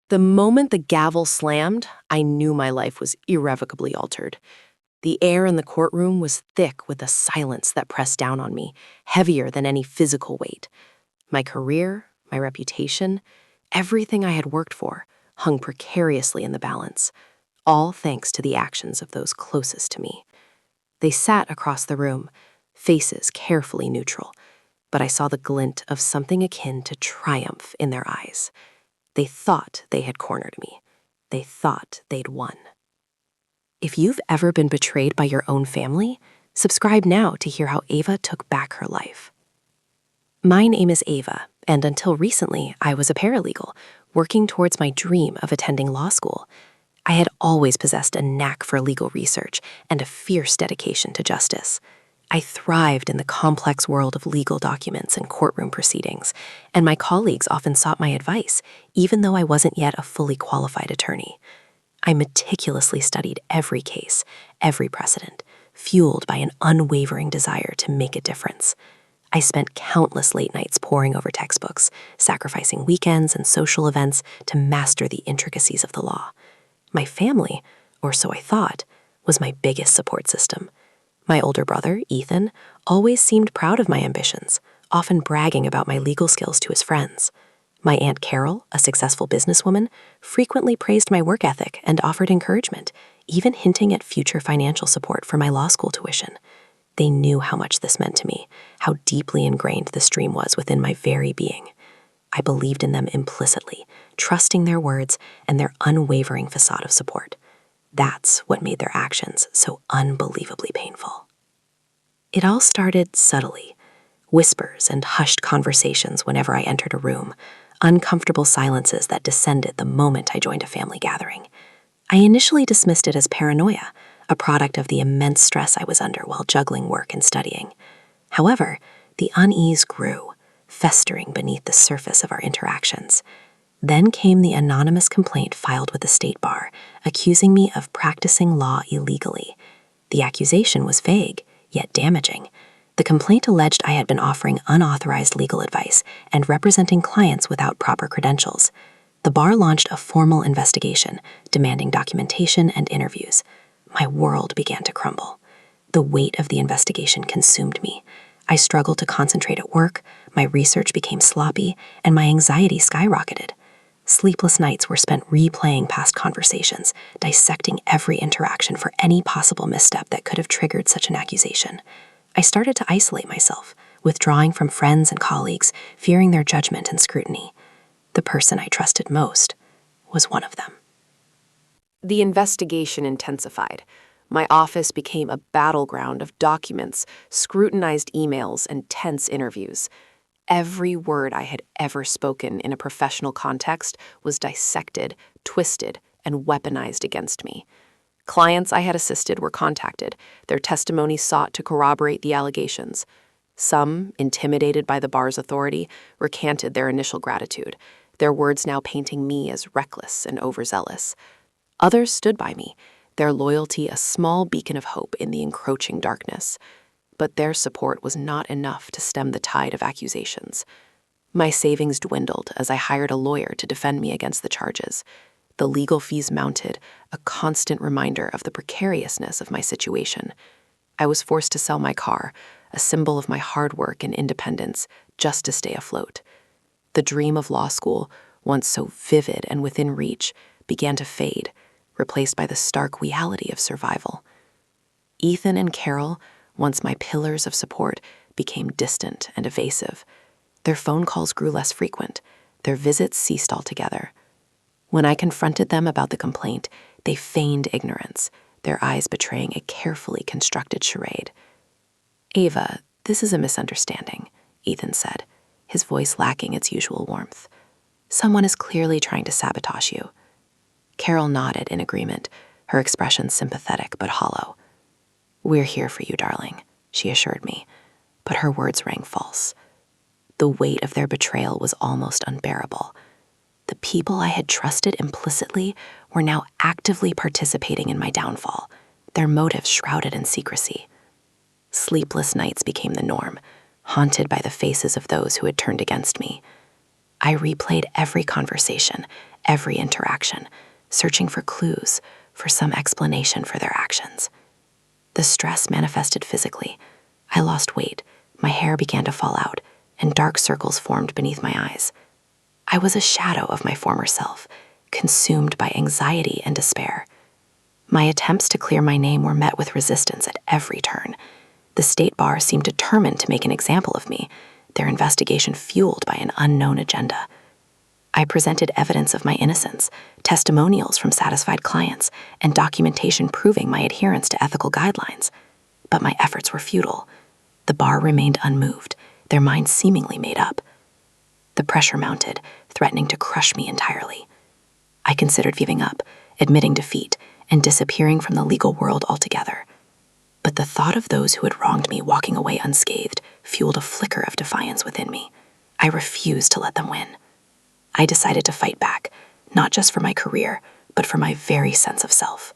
The moment the gavel slammed, I knew my life was irrevocably altered. The air in the courtroom was thick with a silence that pressed down on me, heavier than any physical weight. My career, my reputation, everything I had worked for hung precariously in the balance, all thanks to the actions of those closest to me. They sat across the room, faces carefully neutral, but I saw the glint of something akin to triumph in their eyes. They thought they had cornered me. They thought they'd won. If you've ever been betrayed by your own family, subscribe now to hear how Ava took back her life. My name is Ava, and until recently, I was a paralegal, working towards my dream of attending law school. I had always possessed a knack for legal research and a fierce dedication to justice. I thrived in the complex world of legal documents and courtroom proceedings, and my colleagues often sought my advice, even though I wasn't yet a fully qualified attorney. I meticulously studied every case, every precedent, fueled by an unwavering desire to make a difference. I spent countless late nights poring over textbooks, sacrificing weekends and social events to master the intricacies of the law. My family, or so I thought, was my biggest support system. My older brother, Ethan, always seemed proud of my ambitions, often bragging about my legal skills to his friends. My Aunt Carol, a successful businesswoman, frequently praised my work ethic and offered encouragement, even hinting at future financial support for my law school tuition. They knew how much this meant to me, how deeply ingrained this dream was within my very being. I believed in them implicitly, trusting their words and their unwavering facade of support. That's what made their actions so unbelievably painful. It all started subtly, whispers and hushed conversations whenever I entered a room, uncomfortable silences that descended the moment I joined a family gathering. I initially dismissed it as paranoia, a product of the immense stress I was under while juggling work and studying. However, the unease grew, festering beneath the surface of our interactions. Then came the anonymous complaint filed with the state bar, accusing me of practicing law illegally. The accusation was vague, yet damaging. The complaint alleged I had been offering unauthorized legal advice and representing clients without proper credentials. The bar launched a formal investigation, demanding documentation and interviews. My world began to crumble. The weight of the investigation consumed me. I struggled to concentrate at work, my research became sloppy, and my anxiety skyrocketed. Sleepless nights were spent replaying past conversations, dissecting every interaction for any possible misstep that could have triggered such an accusation. I started to isolate myself, withdrawing from friends and colleagues, fearing their judgment and scrutiny. The person I trusted most was one of them. The investigation intensified. My office became a battleground of documents, scrutinized emails, and tense interviews. Every word I had ever spoken in a professional context was dissected, twisted, and weaponized against me. Clients I had assisted were contacted, their testimonies sought to corroborate the allegations. Some, intimidated by the bar's authority, recanted their initial gratitude, their words now painting me as reckless and overzealous. Others stood by me, their loyalty a small beacon of hope in the encroaching darkness. But their support was not enough to stem the tide of accusations. My savings dwindled as I hired a lawyer to defend me against the charges. The legal fees mounted, a constant reminder of the precariousness of my situation. I was forced to sell my car, a symbol of my hard work and independence, just to stay afloat. The dream of law school, once so vivid and within reach, began to fade, replaced by the stark reality of survival. Ethan and Carol, once my pillars of support, became distant and evasive. Their phone calls grew less frequent. Their visits ceased altogether. When I confronted them about the complaint, they feigned ignorance, their eyes betraying a carefully constructed charade. "Ava, this is a misunderstanding," Ethan said, his voice lacking its usual warmth. "Someone is clearly trying to sabotage you." Carol nodded in agreement, her expression sympathetic but hollow. "We're here for you, darling," she assured me, but her words rang false. The weight of their betrayal was almost unbearable. The people I had trusted implicitly were now actively participating in my downfall, their motives shrouded in secrecy. Sleepless nights became the norm, haunted by the faces of those who had turned against me. I replayed every conversation, every interaction, searching for clues, for some explanation for their actions. The stress manifested physically. I lost weight, my hair began to fall out, and dark circles formed beneath my eyes. I was a shadow of my former self, consumed by anxiety and despair. My attempts to clear my name were met with resistance at every turn. The state bar seemed determined to make an example of me, their investigation fueled by an unknown agenda. I presented evidence of my innocence, testimonials from satisfied clients, and documentation proving my adherence to ethical guidelines. But my efforts were futile. The bar remained unmoved, their minds seemingly made up. The pressure mounted, threatening to crush me entirely. I considered giving up, admitting defeat, and disappearing from the legal world altogether. But the thought of those who had wronged me walking away unscathed fueled a flicker of defiance within me. I refused to let them win. I decided to fight back, not just for my career, but for my very sense of self.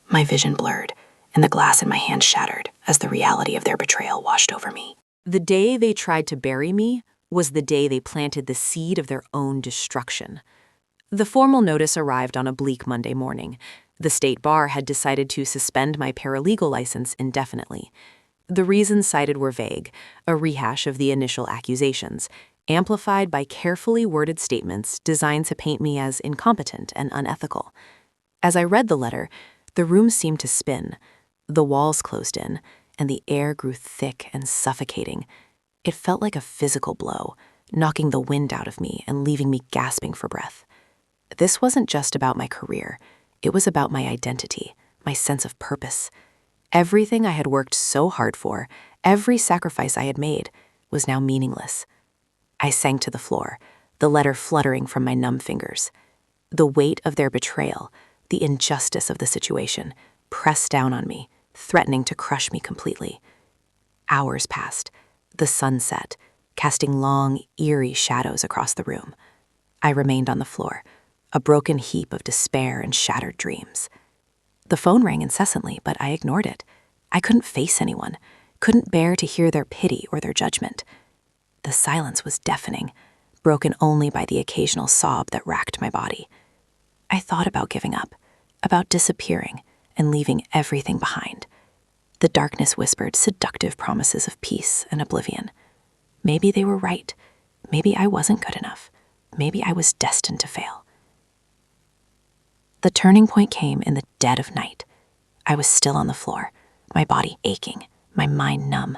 My vision blurred, and the glass in my hand shattered as the reality of their betrayal washed over me. The day they tried to bury me was the day they planted the seed of their own destruction. The formal notice arrived on a bleak Monday morning. The state bar had decided to suspend my paralegal license indefinitely. The reasons cited were vague, a rehash of the initial accusations, amplified by carefully worded statements designed to paint me as incompetent and unethical. As I read the letter, the room seemed to spin. The walls closed in, and the air grew thick and suffocating. It felt like a physical blow, knocking the wind out of me and leaving me gasping for breath. This wasn't just about my career. It was about my identity, my sense of purpose. Everything I had worked so hard for, every sacrifice I had made, was now meaningless. I sank to the floor, the letter fluttering from my numb fingers. The weight of their betrayal, the injustice of the situation, pressed down on me, threatening to crush me completely. Hours passed. The sun set, casting long, eerie shadows across the room. I remained on the floor, a broken heap of despair and shattered dreams. The phone rang incessantly, but I ignored it. I couldn't face anyone, couldn't bear to hear their pity or their judgment. The silence was deafening, broken only by the occasional sob that racked my body. I thought about giving up, about disappearing and leaving everything behind. The darkness whispered seductive promises of peace and oblivion. Maybe they were right. Maybe I wasn't good enough. Maybe I was destined to fail. The turning point came in the dead of night. I was still on the floor, my body aching, my mind numb.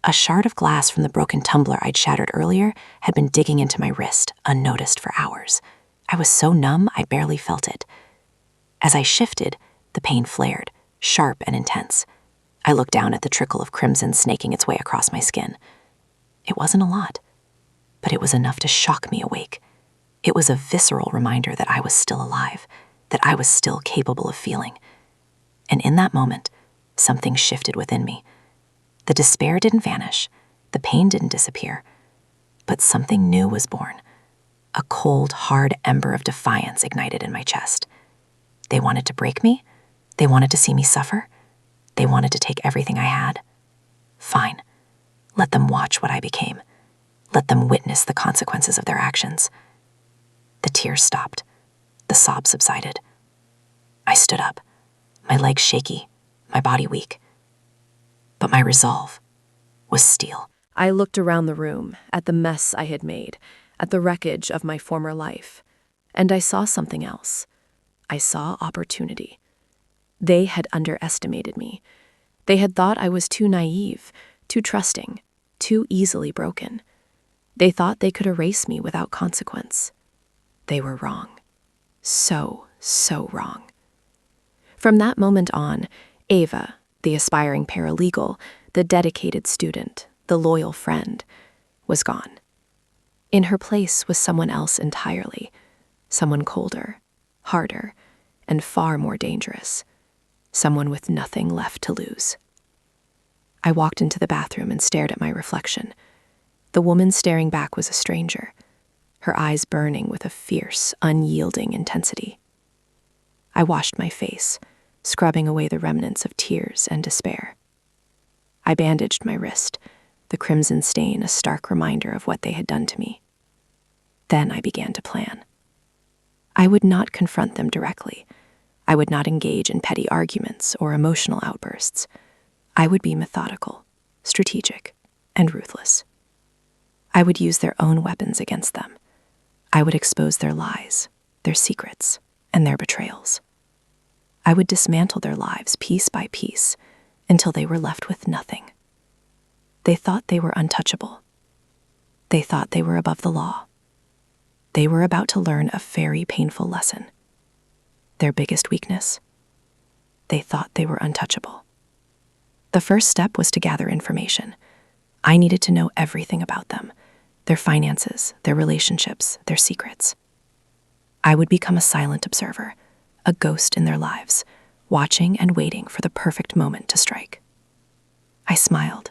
A shard of glass from the broken tumbler I'd shattered earlier had been digging into my wrist, unnoticed for hours. I was so numb I barely felt it. As I shifted, the pain flared, sharp and intense. I looked down at the trickle of crimson snaking its way across my skin. It wasn't a lot, but it was enough to shock me awake. It was a visceral reminder that I was still alive, that I was still capable of feeling. And in that moment, something shifted within me. The despair didn't vanish, the pain didn't disappear, but something new was born. A cold, hard ember of defiance ignited in my chest. They wanted to break me? They wanted to see me suffer? They wanted to take everything I had? Fine. Let them watch what I became. Let them witness the consequences of their actions. The tears stopped. The sobs subsided. I stood up, my legs shaky, my body weak. But my resolve was steel. I looked around the room, at the mess I had made, at the wreckage of my former life, and I saw something else. I saw opportunity. They had underestimated me. They had thought I was too naive, too trusting, too easily broken. They thought they could erase me without consequence. They were wrong. So wrong. From that moment on, Ava, the aspiring paralegal, the dedicated student, the loyal friend, was gone. In her place was someone else entirely, someone colder, harder, and far more dangerous, someone with nothing left to lose. I walked into the bathroom and stared at my reflection. The woman staring back was a stranger, her eyes burning with a fierce, unyielding intensity. I washed my face, scrubbing away the remnants of tears and despair. I bandaged my wrist, the crimson stain a stark reminder of what they had done to me. Then I began to plan. I would not confront them directly. I would not engage in petty arguments or emotional outbursts. I would be methodical, strategic, and ruthless. I would use their own weapons against them. I would expose their lies, their secrets, and their betrayals. I would dismantle their lives piece by piece until they were left with nothing. They thought they were untouchable. They thought they were above the law. They were about to learn a very painful lesson. Their biggest weakness? They thought they were untouchable. The first step was to gather information. I needed to know everything about them, their finances, their relationships, their secrets. I would become a silent observer, a ghost in their lives, watching and waiting for the perfect moment to strike. I smiled,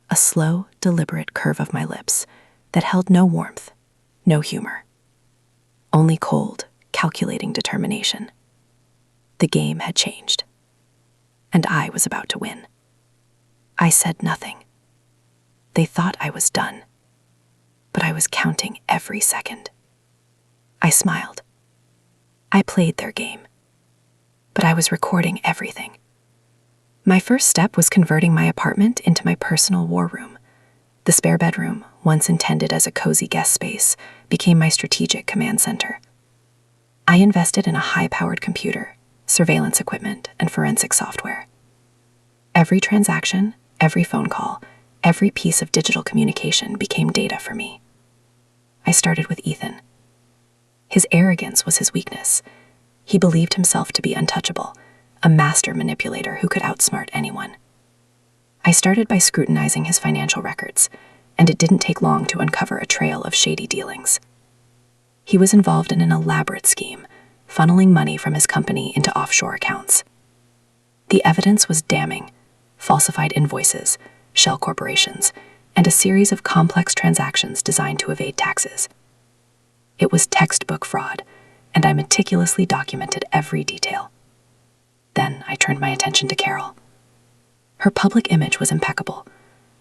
a slow, deliberate curve of my lips that held no warmth, no humor. Only cold, calculating determination. The game had changed, and I was about to win. I said nothing. They thought I was done, but I was counting every second. I smiled. I played their game, but I was recording everything. My first step was converting my apartment into my personal war room. The spare bedroom, once intended as a cozy guest space, became my strategic command center. I invested in a high-powered computer, surveillance equipment, and forensic software. Every transaction, every phone call, every piece of digital communication became data for me. I started with Ethan. His arrogance was his weakness. He believed himself to be untouchable, a master manipulator who could outsmart anyone. I started by scrutinizing his financial records, and it didn't take long to uncover a trail of shady dealings. He was involved in an elaborate scheme, funneling money from his company into offshore accounts. The evidence was damning: falsified invoices, shell corporations, and a series of complex transactions designed to evade taxes. It was textbook fraud, and I meticulously documented every detail. Then I turned my attention to Carol. Her public image was impeccable: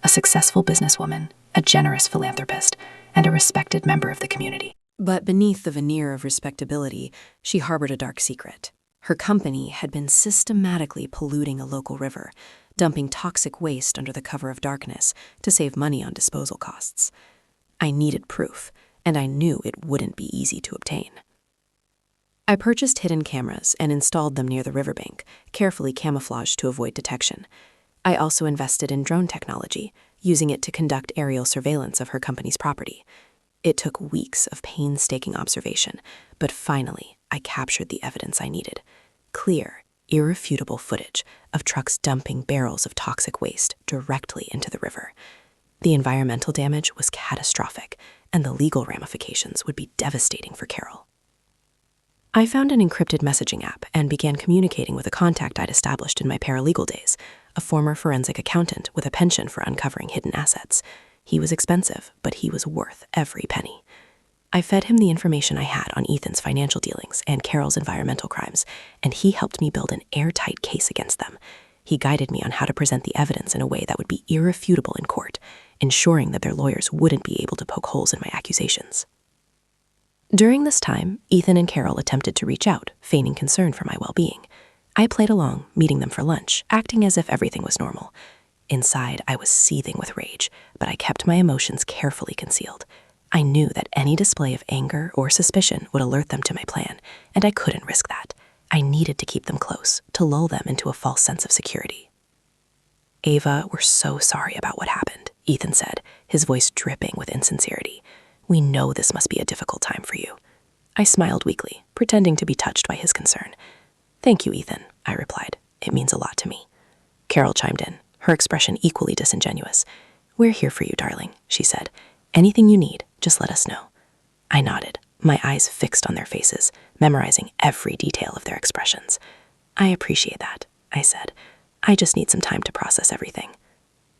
a successful businesswoman, a generous philanthropist, and a respected member of the community. But beneath the veneer of respectability, she harbored a dark secret. Her company had been systematically polluting a local river, dumping toxic waste under the cover of darkness to save money on disposal costs. I needed proof, and I knew it wouldn't be easy to obtain. I purchased hidden cameras and installed them near the riverbank, carefully camouflaged to avoid detection. I also invested in drone technology, using it to conduct aerial surveillance of her company's property. It took weeks of painstaking observation, but finally I captured the evidence I needed: clear, irrefutable footage of trucks dumping barrels of toxic waste directly into the river. The environmental damage was catastrophic, and the legal ramifications would be devastating for Carol. I found an encrypted messaging app and began communicating with a contact I'd established in my paralegal days, a former forensic accountant with a penchant for uncovering hidden assets. He was expensive, but he was worth every penny. I fed him the information I had on Ethan's financial dealings and Carol's environmental crimes, and he helped me build an airtight case against them. He guided me on how to present the evidence in a way that would be irrefutable in court, ensuring that their lawyers wouldn't be able to poke holes in my accusations. During this time, Ethan and Carol attempted to reach out, feigning concern for my well-being. I played along, meeting them for lunch, acting as if everything was normal. Inside, I was seething with rage, but I kept my emotions carefully concealed. I knew that any display of anger or suspicion would alert them to my plan, and I couldn't risk that. I needed to keep them close, to lull them into a false sense of security. "Ava, we're so sorry about what happened," Ethan said, his voice dripping with insincerity. "We know this must be a difficult time for you." I smiled weakly, pretending to be touched by his concern. "Thank you, Ethan," I replied. "It means a lot to me." Carol chimed in, her expression equally disingenuous. "We're here for you, darling," she said. "Anything you need, just let us know." I nodded, my eyes fixed on their faces, memorizing every detail of their expressions. "I appreciate that," I said. "I just need some time to process everything."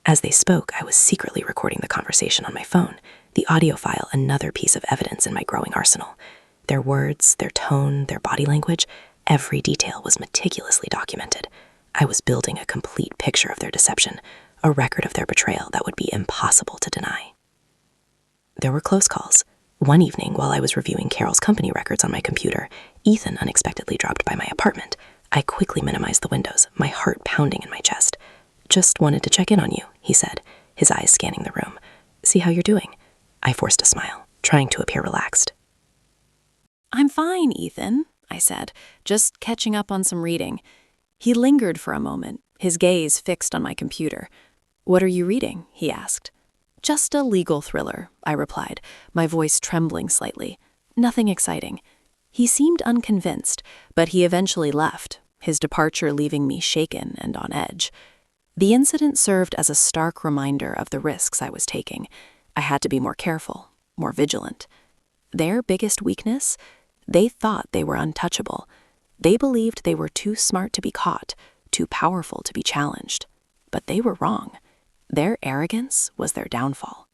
As they spoke, I was secretly recording the conversation on my phone, the audio file another piece of evidence in my growing arsenal. Their words, their tone, their body language, every detail was meticulously documented. I was building a complete picture of their deception, a record of their betrayal that would be impossible to deny. There were close calls, One evening, while I was reviewing Carol's company records on my computer, Ethan unexpectedly dropped by my apartment. I quickly minimized the windows, my heart pounding in my chest. "Just wanted to check in on you," he said, his eyes scanning the room. "See how you're doing." I forced a smile, trying to appear relaxed. "I'm fine, Ethan," I said, just catching up on some reading. He lingered for a moment, his gaze fixed on my computer. "What are you reading?" he asked. "Just a legal thriller," I replied, my voice trembling slightly. "Nothing exciting." He seemed unconvinced, but he eventually left, his departure leaving me shaken and on edge. The incident served as a stark reminder of the risks I was taking. I had to be more careful, more vigilant. Their biggest weakness? They thought they were untouchable. They believed they were too smart to be caught, too powerful to be challenged. But they were wrong. Their arrogance was their downfall.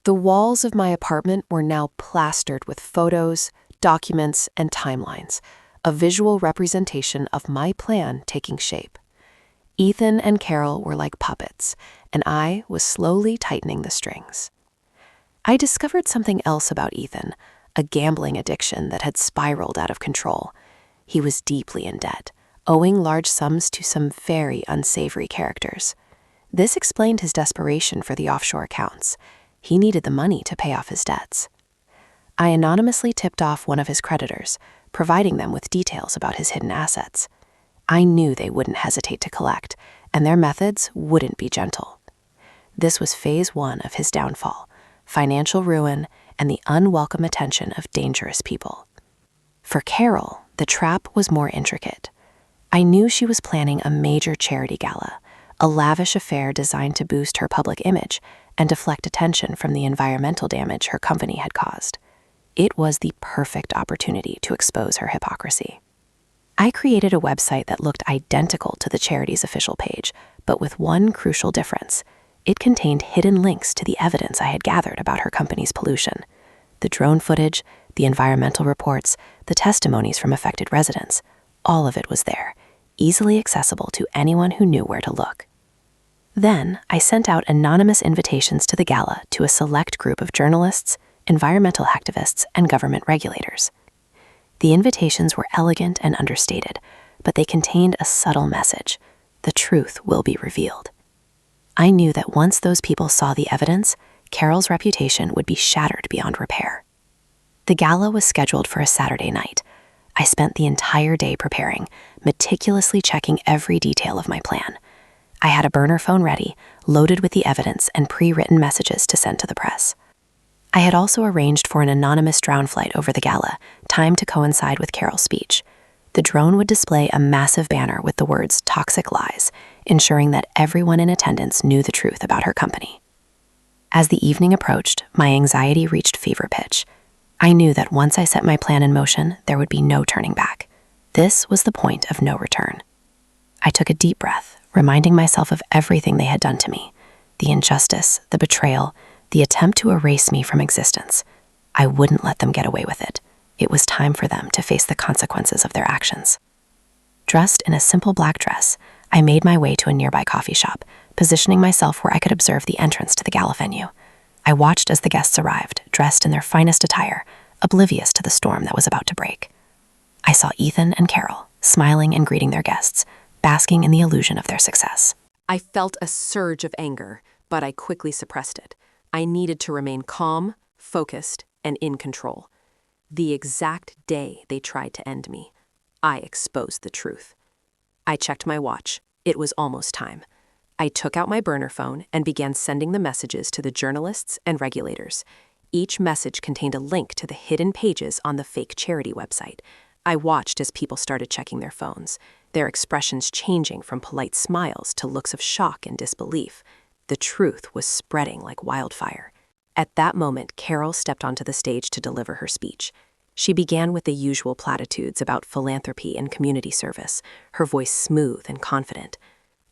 The walls of my apartment were now plastered with photos, documents, and timelines, a visual representation of my plan taking shape. Ethan and Carol were like puppets, and I was slowly tightening the strings. I discovered something else about Ethan, a gambling addiction that had spiraled out of control. He was deeply in debt, owing large sums to some very unsavory characters. This explained his desperation for the offshore accounts. He needed the money to pay off his debts. I anonymously tipped off one of his creditors, providing them with details about his hidden assets. I knew they wouldn't hesitate to collect, and their methods wouldn't be gentle. This was phase 1 of his downfall: financial ruin and the unwelcome attention of dangerous people. For Carol, the trap was more intricate. I knew she was planning a major charity gala, a lavish affair designed to boost her public image and deflect attention from the environmental damage her company had caused. It was the perfect opportunity to expose her hypocrisy. I created a website that looked identical to the charity's official page, but with one crucial difference. It contained hidden links to the evidence I had gathered about her company's pollution. The drone footage, the environmental reports, the testimonies from affected residents, all of it was there, easily accessible to anyone who knew where to look. Then, I sent out anonymous invitations to the gala to a select group of journalists, environmental activists, and government regulators. The invitations were elegant and understated, but they contained a subtle message: the truth will be revealed. I knew that once those people saw the evidence, Carol's reputation would be shattered beyond repair. The gala was scheduled for a Saturday night. I spent the entire day preparing, meticulously checking every detail of my plan. I had a burner phone ready, loaded with the evidence and pre-written messages to send to the press. I had also arranged for an anonymous drone flight over the gala, timed to coincide with Carol's speech. The drone would display a massive banner with the words "toxic lies," ensuring that everyone in attendance knew the truth about her company. As the evening approached, my anxiety reached fever pitch. I knew that once I set my plan in motion, there would be no turning back. This was the point of no return. I took a deep breath, reminding myself of everything they had done to me: the injustice, the betrayal, the attempt to erase me from existence. I wouldn't let them get away with it. It was time for them to face the consequences of their actions. Dressed in a simple black dress, I made my way to a nearby coffee shop, positioning myself where I could observe the entrance to the gala venue. I watched as the guests arrived, dressed in their finest attire, oblivious to the storm that was about to break. I saw Ethan and Carol, smiling and greeting their guests, basking in the illusion of their success. I felt a surge of anger, but I quickly suppressed it. I needed to remain calm, focused, and in control. The exact day they tried to end me, I exposed the truth. I checked my watch. It was almost time. I took out my burner phone and began sending the messages to the journalists and regulators. Each message contained a link to the hidden pages on the fake charity website. I watched as people started checking their phones, their expressions changing from polite smiles to looks of shock and disbelief. The truth was spreading like wildfire. At that moment, Carol stepped onto the stage to deliver her speech. She began with the usual platitudes about philanthropy and community service, her voice smooth and confident.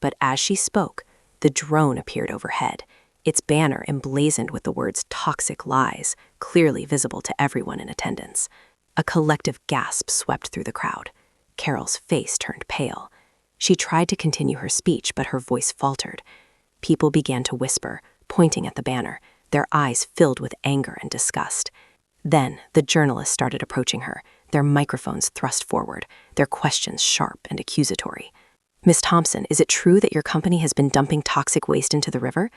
But as she spoke, the drone appeared overhead, its banner emblazoned with the words "toxic lies," clearly visible to everyone in attendance. A collective gasp swept through the crowd. Carol's face turned pale. She tried to continue her speech, but her voice faltered. People began to whisper, pointing at the banner, their eyes filled with anger and disgust. Then, the journalists started approaching her, their microphones thrust forward, their questions sharp and accusatory. "Miss Thompson, is it true that your company has been dumping toxic waste into the river?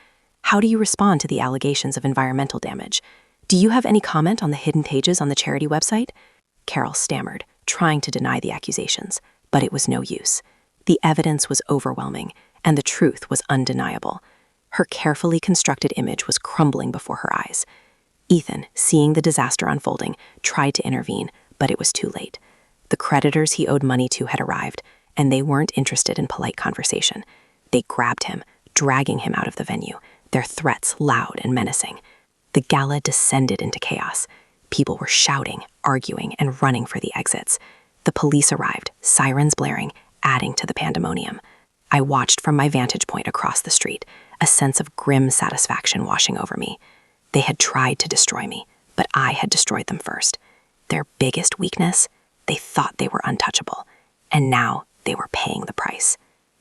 How do you respond to the allegations of environmental damage? Do you have any comment on the hidden pages on the charity website?" Carol stammered, trying to deny the accusations, but it was no use. The evidence was overwhelming, and the truth was undeniable. Her carefully constructed image was crumbling before her eyes. Ethan, seeing the disaster unfolding, tried to intervene, but it was too late. The creditors he owed money to had arrived, and they weren't interested in polite conversation. They grabbed him, dragging him out of the venue, their threats loud and menacing. The gala descended into chaos. People were shouting, arguing, and running for the exits. The police arrived, sirens blaring, adding to the pandemonium. I watched from my vantage point across the street, a sense of grim satisfaction washing over me. They had tried to destroy me, but I had destroyed them first. Their biggest weakness, they thought they were untouchable, and now they were paying the price.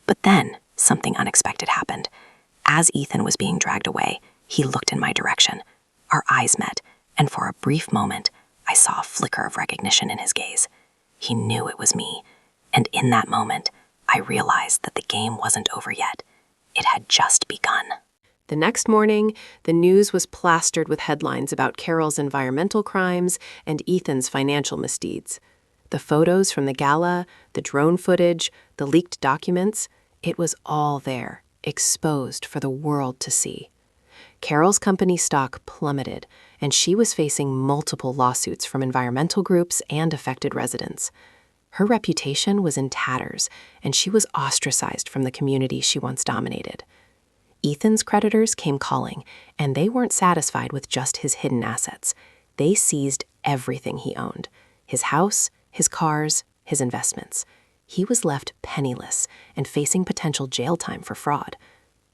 But then something unexpected happened. As Ethan was being dragged away, he looked in my direction. Our eyes met, and for a brief moment, I saw a flicker of recognition in his gaze. He knew it was me, and in that moment, I realized that the game wasn't over yet. It had just begun. The next morning, the news was plastered with headlines about Carol's environmental crimes and Ethan's financial misdeeds. The photos from the gala, the drone footage, the leaked documents, it was all there, exposed for the world to see. Carol's company stock plummeted, and she was facing multiple lawsuits from environmental groups and affected residents. Her reputation was in tatters, and she was ostracized from the community she once dominated. Ethan's creditors came calling, and they weren't satisfied with just his hidden assets. They seized everything he owned: his house, his cars, his investments. He was left penniless and facing potential jail time for fraud.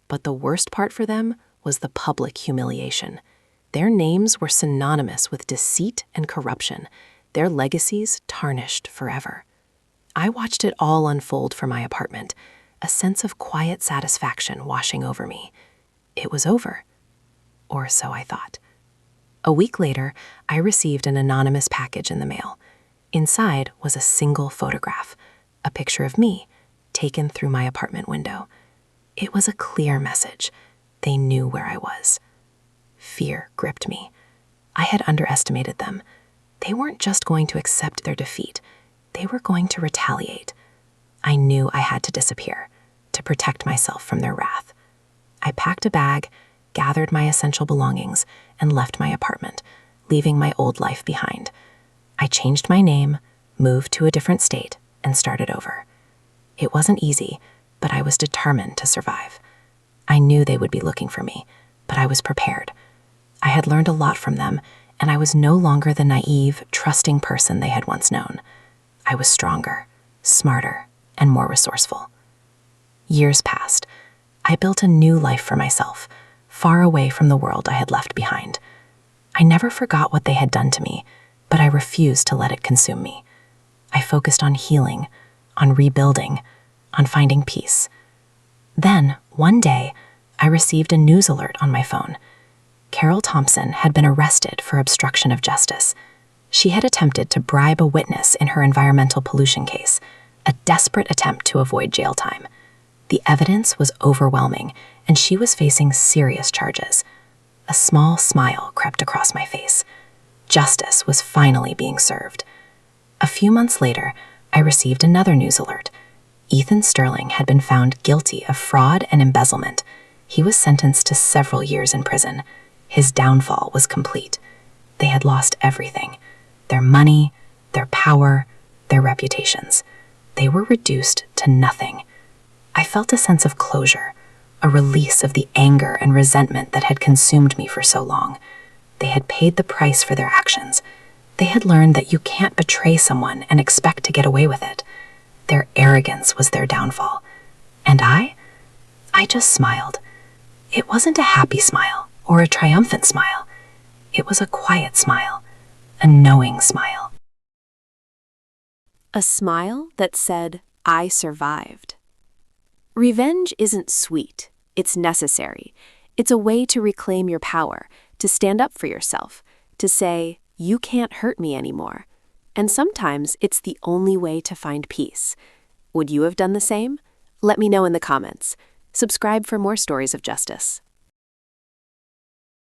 But the worst part for them was the public humiliation. Their names were synonymous with deceit and corruption, their legacies tarnished forever. I watched it all unfold from my apartment, a sense of quiet satisfaction washing over me. It was over. Or so I thought. A week later, I received an anonymous package in the mail. Inside was a single photograph, a picture of me, taken through my apartment window. It was a clear message. They knew where I was. Fear gripped me. I had underestimated them. They weren't just going to accept their defeat. They were going to retaliate. I knew I had to disappear, to protect myself from their wrath. I packed a bag, gathered my essential belongings, and left my apartment, leaving my old life behind. I changed my name, moved to a different state, and started over. It wasn't easy, but I was determined to survive. I knew they would be looking for me, but I was prepared. I had learned a lot from them, and I was no longer the naive, trusting person they had once known. I was stronger, smarter, and more resourceful. Years passed. I built a new life for myself, far away from the world I had left behind. I never forgot what they had done to me, but I refused to let it consume me. I focused on healing, on rebuilding, on finding peace. Then, one day, I received a news alert on my phone. Carol Thompson had been arrested for obstruction of justice. She had attempted to bribe a witness in her environmental pollution case, a desperate attempt to avoid jail time. The evidence was overwhelming, and she was facing serious charges. A small smile crept across my face. Justice was finally being served. A few months later, I received another news alert. Ethan Sterling had been found guilty of fraud and embezzlement. He was sentenced to several years in prison. His downfall was complete. They had lost everything: their money, their power, their reputations. They were reduced to nothing. I felt a sense of closure, a release of the anger and resentment that had consumed me for so long. They had paid the price for their actions. They had learned that you can't betray someone and expect to get away with it. Their arrogance was their downfall. And I just smiled. It wasn't a happy smile or a triumphant smile. It was a quiet smile, a knowing smile. A smile that said, "I survived." Revenge isn't sweet. It's necessary. It's a way to reclaim your power, to stand up for yourself, to say, "You can't hurt me anymore." And sometimes it's the only way to find peace. Would you have done the same? Let me know in the comments. Subscribe for more stories of justice.